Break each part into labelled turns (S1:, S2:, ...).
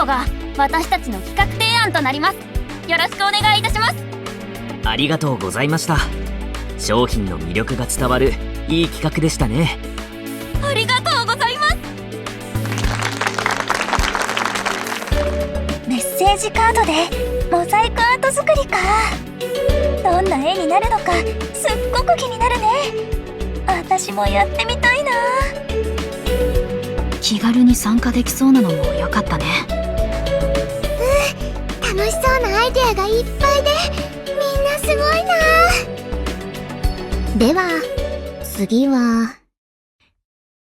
S1: トが私たちの企画提案となります。よろしくお願いいたします。
S2: ありがとうございました。商品の魅力が伝わるいい企画でしたね。
S1: ありがとうございます。メッセージカードでモザイクアート作りか。どんな絵になるのかすっごく気になるね。私もやってみたいな。
S3: 気軽に参加できそうなのも良かったね。
S4: 楽しそうなアイデアがいっぱいでみんなすごいな。では次は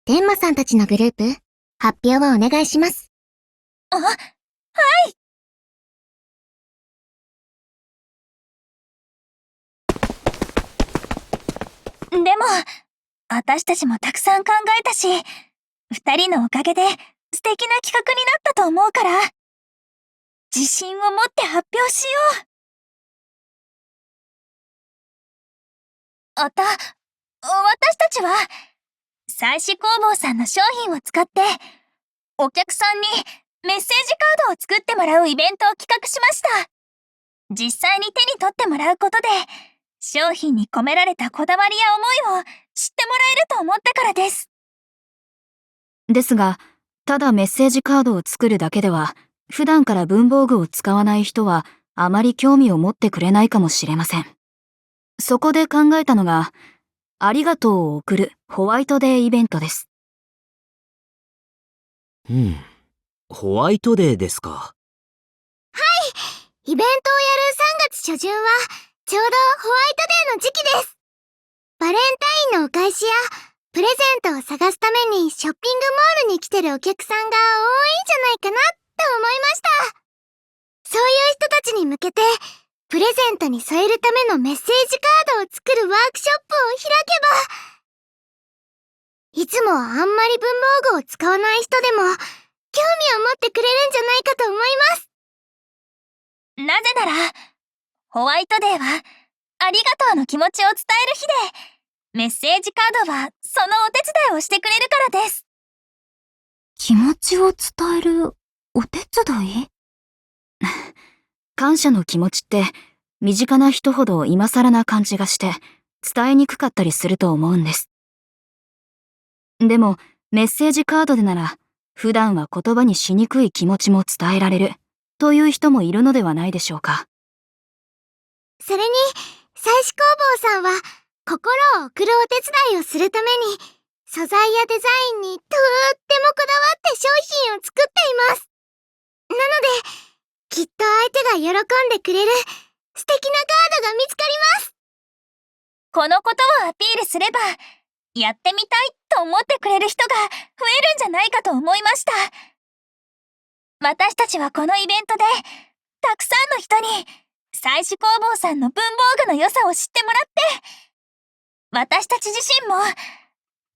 S4: 天馬さんたちのグループ発表をお願いします。
S1: はい。でも私たちもたくさん考えたし、2人のおかげで素敵な企画になったと思うから、自信を持って発表しよう。私たちは祭祀工房さんの商品を使ってお客さんにメッセージカードを作ってもらうイベントを企画しました。実際に手に取ってもらうことで商品に込められたこだわりや思いを知ってもらえると思ったからです。
S3: ですが、ただメッセージカードを作るだけでは、普段から文房具を使わない人はあまり興味を持ってくれないかもしれません。そこで考えたのが、ありがとうを送るホワイトデーイベントです。
S2: ホワイトデーですか。
S4: イベントをやる3月初旬はちょうどホワイトデーの時期です。バレンタインのお返しやプレゼントを探すためにショッピングモールに来てるお客さんが多いんじゃないかなって思いました。そういう人たちに向けてプレゼントに添えるためのメッセージカードを作るワークショップを開けば、いつもあんまり文房具を使わない人でも興味を持ってくれるんじゃないかと思います。
S1: なぜならホワイトデーはありがとうの気持ちを伝える日で、メッセージカードはそのお手伝いをしてくれるからです。
S3: 気持ちを伝えるお手伝い？感謝の気持ちって身近な人ほど今更な感じがして伝えにくかったりすると思うんです。でもメッセージカードでなら普段は言葉にしにくい気持ちも伝えられるという人もいるのではないでしょうか。
S4: それに祭祀工房さんは心を送るお手伝いをするために素材やデザインにとってもこだわって商品を作っています。なのできっと相手が喜んでくれる素敵なカードが見つかります。
S1: このことをアピールすればやってみたいと思ってくれる人が増えるんじゃないかと思いました。私たちはこのイベントでたくさんの人に祭祀工房さんの文房具の良さを知ってもらって、私たち自身も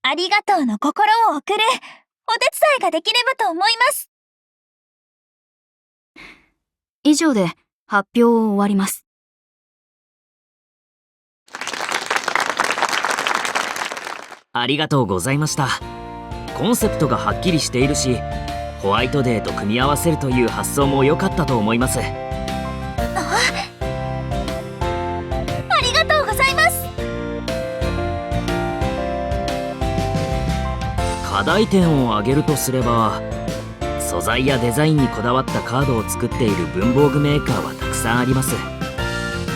S1: ありがとうの心を送るお手伝いができればと思います。
S3: 以上で発表を終わります。
S2: ありがとうございました。コンセプトがはっきりしているし、ホワイトデーと組み合わせるという発想も良かったと思います。
S1: ありがとうございます。
S2: 課題点を挙げるとすれば、素材やデザインにこだわったカードを作っている文房具メーカーはたくさんあります。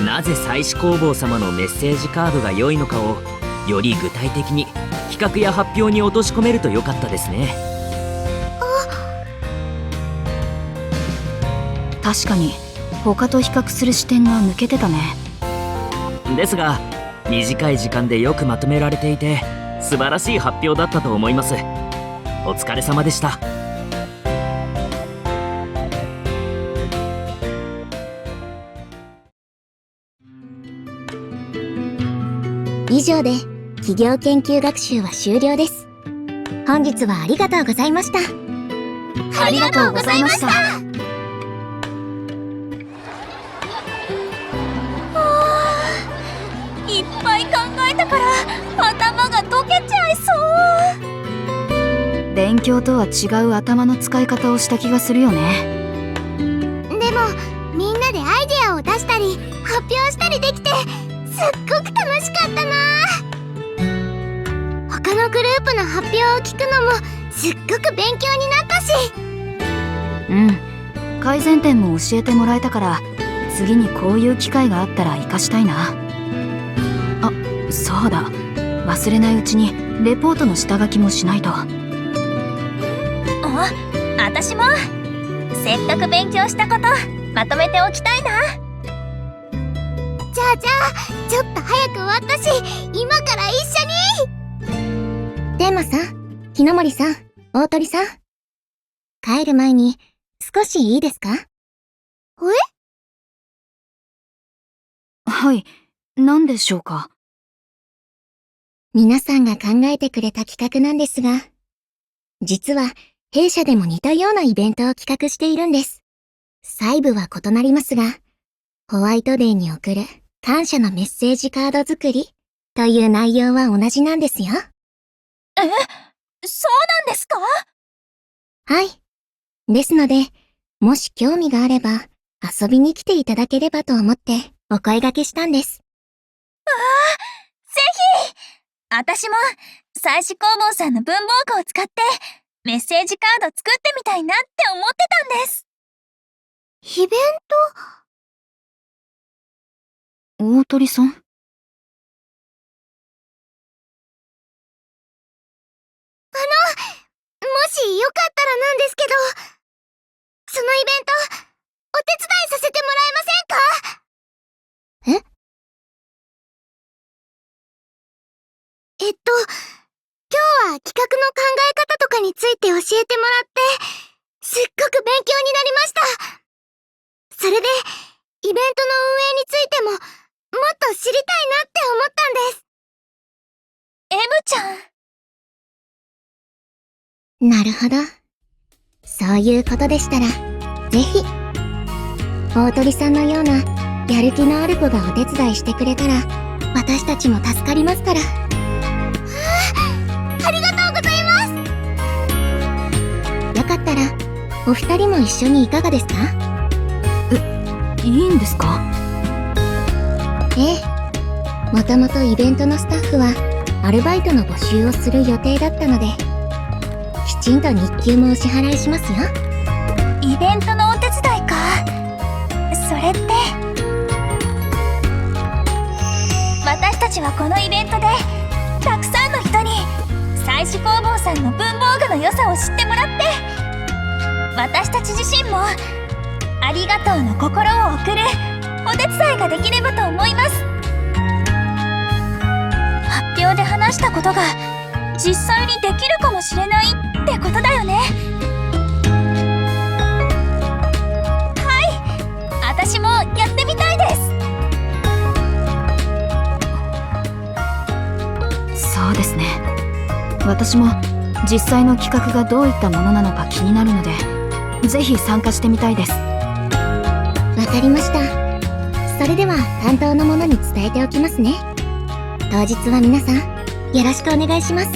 S2: なぜ祭祀工房様のメッセージカードが良いのかをより具体的に企画や発表に落とし込めると良かったですね。
S3: 確かに他と比較する視点が抜けてたね。
S2: ですが短い時間でよくまとめられていて素晴らしい発表だったと思います。お疲れ様でした。
S4: 以上で企業研究学習は終了です。本日はありがとうございました。
S1: ありがとうございました。いっぱい考えたから頭が溶けちゃいそう。
S3: 勉強とは違う頭の使い方をした気がするよね。
S4: り発表したりできてすっごく楽しかったな。他のグループの発表を聞くのもすっごく勉強になったし。
S3: 改善点も教えてもらえたから、次にこういう機会があったら活かしたいな。あ、そうだ、忘れないうちにレポートの下書きもしないと。
S1: 私もせっかく勉強したことまとめておきたいな。
S4: じゃあちょっと早く終わったし、今から一緒に。テーマさん、木の森さん、大鳥さん、帰る前に少しいいですか？
S3: はい、何でしょうか。
S4: 皆さんが考えてくれた企画なんですが、実は弊社でも似たようなイベントを企画しているんです。細部は異なりますが、ホワイトデーに送る感謝のメッセージカード作りという内容は同じなんですよ。
S1: そうなんですか？
S4: はい。ですので、もし興味があれば遊びに来ていただければと思ってお声掛けしたんです。
S1: ぜひ！私も祭祀工房さんの文房具を使ってメッセージカード作ってみたいなって思ってたんです。
S4: イベン
S3: 大鳥さん？
S4: もしよかったらなんですけど、そのイベント、お手伝いさせてもらえませんか？今日は企画の考え方とかについて教えてもらって、すっごく勉強になりました。それで、イベントの運営についても、もっと知りたいなって思ったんです。
S1: M ちゃん。
S4: なるほど。そういうことでしたら、ぜひ。大鳥さんのような、やる気のある子がお手伝いしてくれたら、私たちも助かりますから。ありがとうございます。よかったら、お二人も一緒にいかがですか？
S3: いいんですか？
S4: ええ。もともとイベントのスタッフは、アルバイトの募集をする予定だったので、きちんと日給もお支払いしますよ。
S1: イベントのお手伝いか。それって、私たちはこのイベントでたくさんの人に祭祀工房さんの文房具の良さを知ってもらって、私たち自身もありがとうの心を送るお手伝いができればと思います。発表で話したことが実際にできるかもしれないってことだよね。はい、私もやってみたいです。
S3: そうですね。私も実際の企画がどういったものなのか気になるので、ぜひ参加してみたいです。
S4: わかりました。それでは担当の者に伝えておきますね。当日は皆さん、よろしくお願いします。